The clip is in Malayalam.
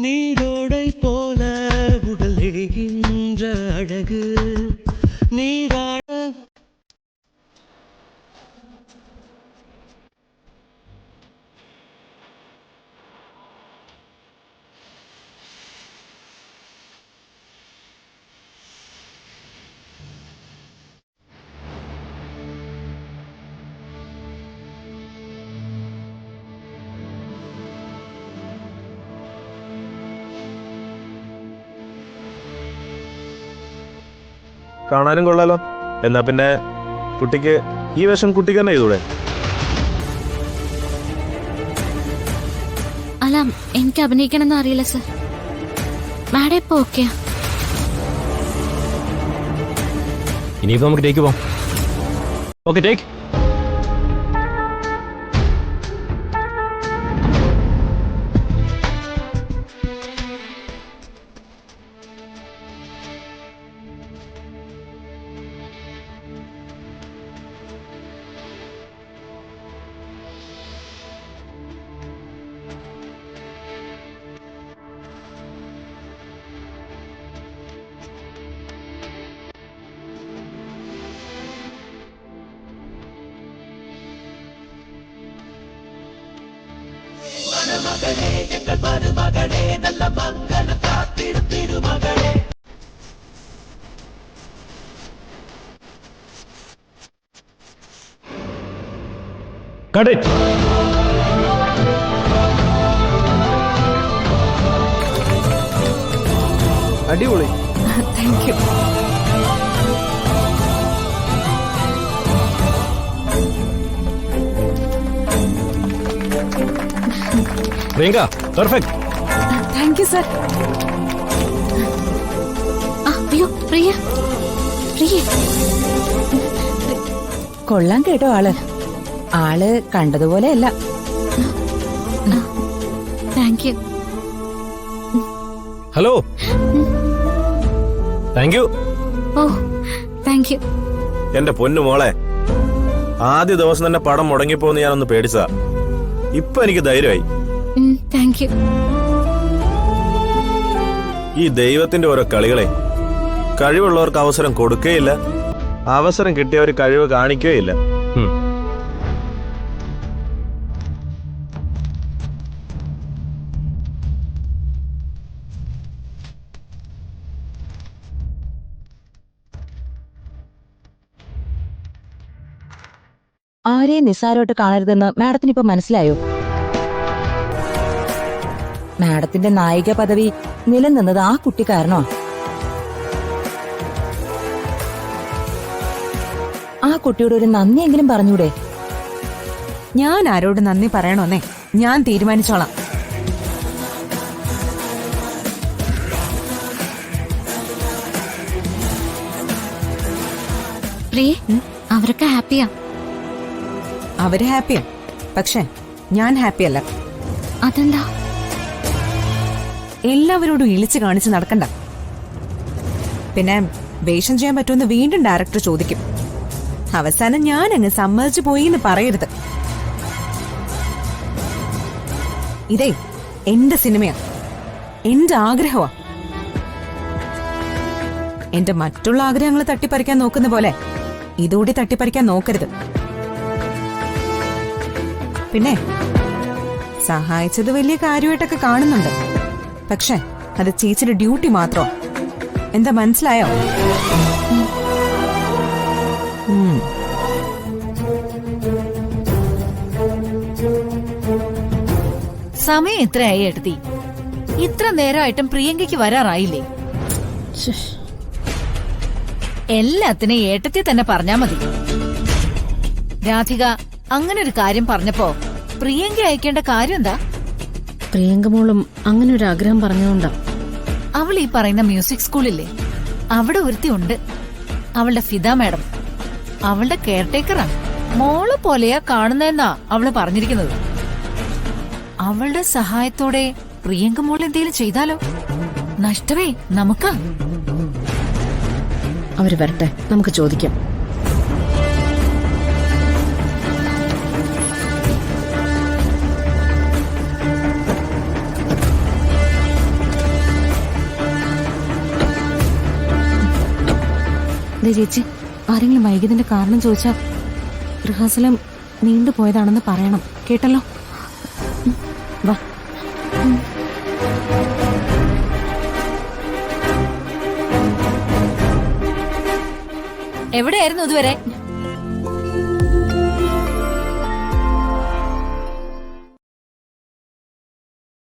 நீரோடை போல உடலெழுகின்ற அழகு நீராட കാണാനും കൊള്ളാലോ. എന്നാ പിന്നെ കുട്ടിക്ക് ഈ വേഷം കുട്ടിക്ക് തന്നെ ചെയ്തൂടെ? അല്ല, എനിക്ക് അഭിനയിക്കണമെന്ന് അറിയില്ല സർ. മാഡം ഇപ്പൊ ഓക്കെയാ? ഇനിയിപ്പോ നമുക്ക് ടേക്ക് പോവാം. Okay, take. Cut it. അടിപൊളി. Thank you. Priyanka, perfect. Thank you sir. അയ്യോ പ്രിയ, പ്രിയ. കൊള്ളാൻ കേട്ടോ ആള് കണ്ടതുപോലെയല്ല. Thank you. Hello. Thank you. ഓ താങ്ക് യു. എന്റെ പൊന്നു മോളെ, ആദ്യ ദിവസം തന്നെ പടം മുടങ്ങിപ്പോന്ന് ഞാനൊന്ന് പേടിച്ചതാ. ഇപ്പൊ എനിക്ക് ധൈര്യമായി. Thank you. ഈ ദൈവത്തിന്റെ ഓരോ കളികളെ കഴിവുള്ളവർക്ക് അവസരം കൊടുക്കുകയില്ല, അവസരം കിട്ടിയവർ കഴിവ് കാണിക്കുകയില്ല. ആരെയും നിസ്സാരോട്ട് കാണരുതെന്ന് മാഡത്തിന് ഇപ്പൊ മനസ്സിലായോ? മാഡത്തിന്റെ നായിക പദവി നിലനിന്നത് ആ കുട്ടി കാരണോ? ആ കുട്ടിയോട് ഒരു നന്ദിയെങ്കിലും പറഞ്ഞൂടെ? ഞാൻ ആരോട് നന്ദി പറയണോന്നേ ഞാൻ തീരുമാനിച്ചോളാം. പ്രിയ, അവരൊക്കെ ഹാപ്പിയാ. അവര് ഹാപ്പിയാ, പക്ഷെ ഞാൻ ഹാപ്പിയല്ല. അതെന്താ? എല്ലാവരോടും ഇളിച്ചു കാണിച്ച് നടക്കണ്ട. പിന്നെ വേഷം ചെയ്യാൻ പറ്റുമെന്ന് വീണ്ടും ഡയറക്ടർ ചോദിക്കും. അവസാനം ഞാൻ അങ്ങ് സമ്മതിച്ചു പോയി എന്ന് പറയരുത്. ഇതേ എന്റെ സിനിമയാ, എന്റെ ആഗ്രഹമാ. എന്റെ മറ്റുള്ള ആഗ്രഹങ്ങൾ തട്ടിപ്പറിക്കാൻ നോക്കുന്ന പോലെ ഇതുകൂടി തട്ടിപ്പറിക്കാൻ നോക്കരുത്. പിന്നെ സഹായിച്ചത് വലിയ കാര്യമായിട്ടൊക്കെ കാണുന്നുണ്ട്, പക്ഷെ അത് ചേച്ചിയുടെ ഡ്യൂട്ടി മാത്രം. എന്താ മനസ്സിലായോ? സമയം എത്രയായി എടുത്തി? ഇത്ര നേരമായിട്ടും പ്രിയങ്കയ്ക്ക് വരാറായില്ലേ? എല്ലാത്തിനും ഏട്ടത്തി തന്നെ പറഞ്ഞാ മതി. രാധിക അങ്ങനെ ഒരു കാര്യം പറഞ്ഞപ്പോ പ്രിയങ്ക അയക്കേണ്ട കാര്യം എന്താ? പ്രിയങ്ക മോളും അങ്ങനെ ഒരു ആഗ്രഹം പറഞ്ഞുകൊണ്ടാ. അവൾ ഈ പറയുന്ന മ്യൂസിക് സ്കൂളില്ലേ, അവിടെ ഒരുത്തി ഉണ്ട്, അവളുടെ ഫിദ മാഡം. അവളുടെ കെയർടേക്കറാ. മോള് പോലെയാ കാണുന്നതെന്നാ അവള് പറഞ്ഞിരിക്കുന്നത്. അവളുടെ സഹായത്തോടെ പ്രിയങ്ക മോൾ എന്തെങ്കിലും ചെയ്താലോ? നഷ്ടമേ നമുക്കാ. അവര് വരട്ടെ, നമുക്ക് ചോദിക്കാം. ചേച്ചി, ആരെങ്കിലും വൈകിയതിന്റെ കാരണം ചോദിച്ചാ റിഹേഴ്സലും നീണ്ടുപോയതാണെന്ന് പറയണം, കേട്ടല്ലോ? വാ. എവിടെയായിരുന്നു ഇതുവരെ?